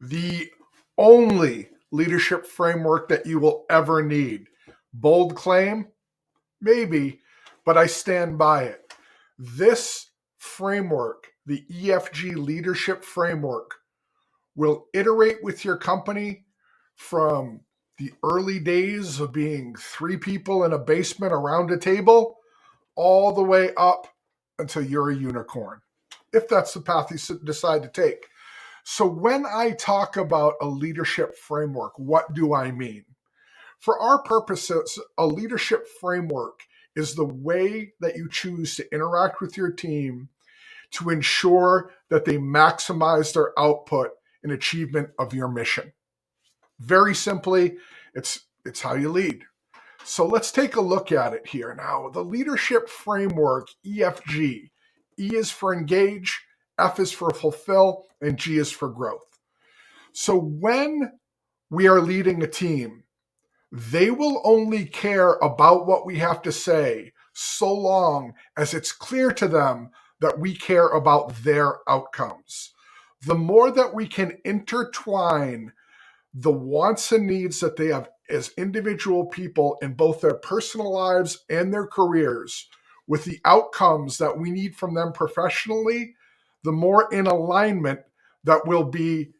the only leadership framework that you will ever need. Bold claim? Maybe, but I stand by it. This framework, the EFG leadership framework, will iterate with your company from the early days of being 3 people in a basement around a table all the way up until you're a unicorn, if that's the path you decide to take. So when I talk about a leadership framework, what do I mean? For our purposes, a leadership framework is the way that you choose to interact with your team to ensure that they maximize their output in achievement of your mission. Very simply, it's how you lead. So let's take a look at it here now. The leadership framework, EFG. E is for engage, F is for fulfill, and G is for growth. So when we are leading a team, they will only care about what we have to say so long as it's clear to them that we care about their outcomes. The more that we can intertwine the wants and needs that they have as individual people in both their personal lives and their careers with the outcomes that we need from them professionally, the more in alignment that will be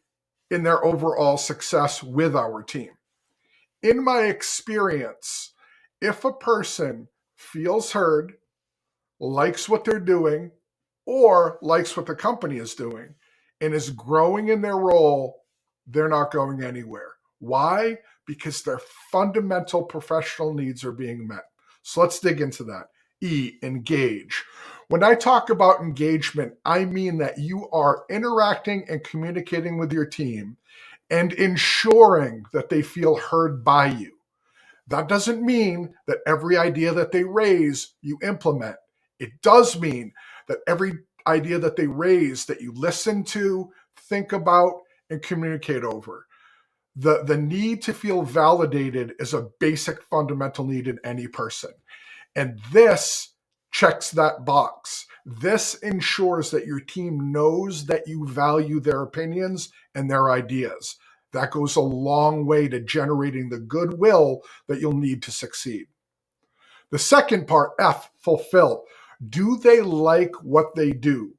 in their overall success with our team. In my experience, if a person feels heard, likes what they're doing, or likes what the company is doing, and is growing in their role, they're not going anywhere. Why? Because their fundamental professional needs are being met. So let's dig into that. E, engage. When I talk about engagement, I mean that you are interacting and communicating with your team and ensuring that they feel heard by you. That doesn't mean that every idea that they raise, you implement. It does mean that every idea that they raise, that you listen to, think about, and communicate over. The need to feel validated is a basic fundamental need in any person. And this checks that box. This ensures that your team knows that you value their opinions and their ideas. That goes a long way to generating the goodwill that you'll need to succeed. The second part, F, fulfill. Do they like what they do?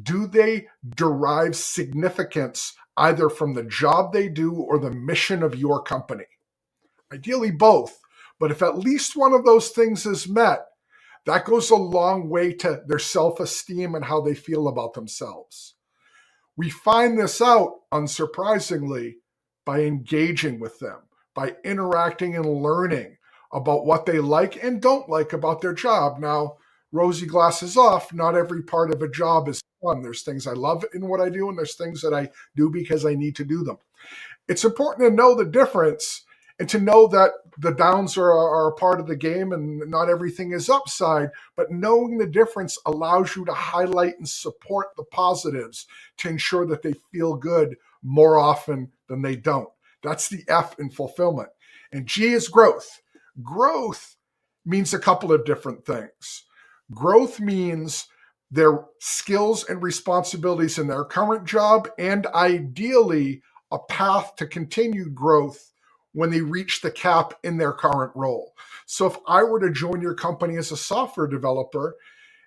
Do they derive significance either from the job they do or the mission of your company? Ideally both, but if at least one of those things is met, that goes a long way to their self-esteem and how they feel about themselves. We find this out, unsurprisingly, by engaging with them, by interacting and learning about what they like and don't like about their job. Now, rosy glasses off, not every part of a job is fun. There's things I love in what I do, and there's things that I do because I need to do them. It's important to know the difference and to know that the downs are a part of the game and not everything is upside, but knowing the difference allows you to highlight and support the positives to ensure that they feel good more often than they don't. That's the F in fulfillment. And G is growth. Growth means a couple of different things. Growth means their skills and responsibilities in their current job, and ideally a path to continued growth when they reach the cap in their current role. So if I were to join your company as a software developer,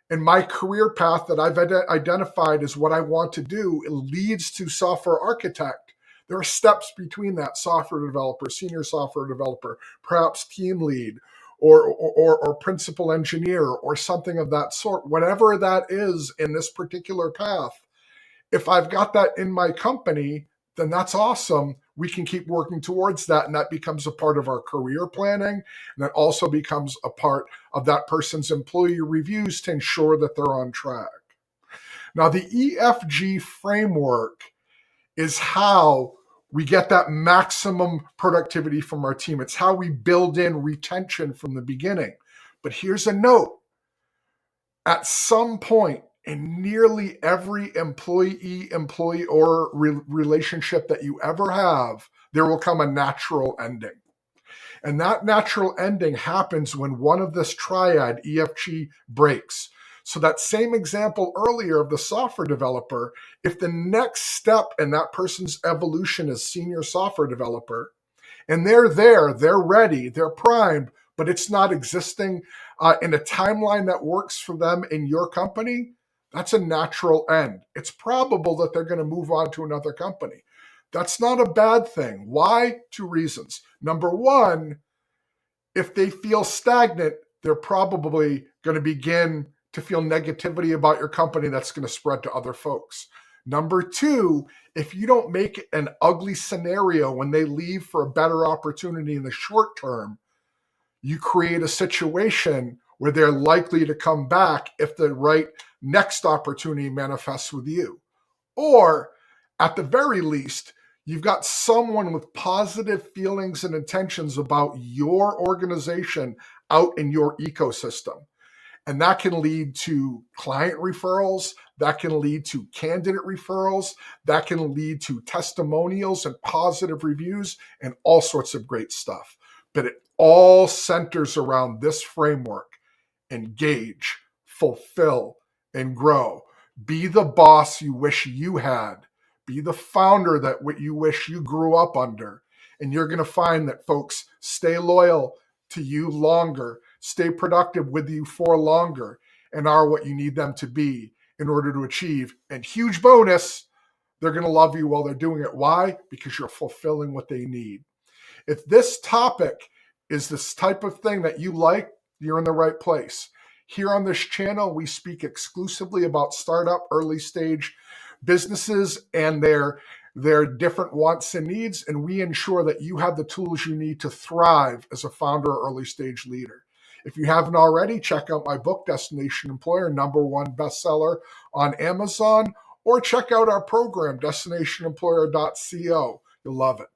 and my career path that I've identified as what I want to do, it leads to software architect. There are steps between that: software developer, senior software developer, perhaps team lead, or principal engineer, or something of that sort. Whatever that is in this particular path, if I've got that in my company, then that's awesome. We can keep working towards that, and that becomes a part of our career planning, and that also becomes a part of that person's employee reviews to ensure that they're on track. Now, the EFG framework is how we get that maximum productivity from our team. It's how we build in retention from the beginning. But here's a note. At some point, in nearly every employee or relationship that you ever have, there will come a natural ending. And that natural ending happens when one of this triad, EFG, breaks. So that same example earlier of the software developer, if the next step in that person's evolution is senior software developer, and they're there, they're ready, they're primed, but it's not existing in a timeline that works for them in your company, that's a natural end. It's probable that they're going to move on to another company. That's not a bad thing. Why? Two reasons. Number one, if they feel stagnant, they're probably going to begin to feel negativity about your company that's going to spread to other folks. Number two, if you don't make it an ugly scenario when they leave for a better opportunity in the short term, you create a situation where they're likely to come back if the right next opportunity manifests with you. Or at the very least, you've got someone with positive feelings and intentions about your organization out in your ecosystem. And that can lead to client referrals, that can lead to candidate referrals, that can lead to testimonials and positive reviews and all sorts of great stuff. But it all centers around this framework: engage, fulfill, and grow. Be the boss you wish you had. Be the founder that what you wish you grew up under. And you're going to find that folks stay loyal to you longer, stay productive with you for longer, and are what you need them to be in order to achieve. And huge bonus, they're going to love you while they're doing it. Why? Because you're fulfilling what they need. If this topic is this type of thing that you like, you're in the right place. Here on this channel, we speak exclusively about startup, early stage businesses and their different wants and needs, and we ensure that you have the tools you need to thrive as a founder or early stage leader. If you haven't already, check out my book, Destination Employer, #1 bestseller on Amazon, or check out our program, destinationemployer.co. You'll love it.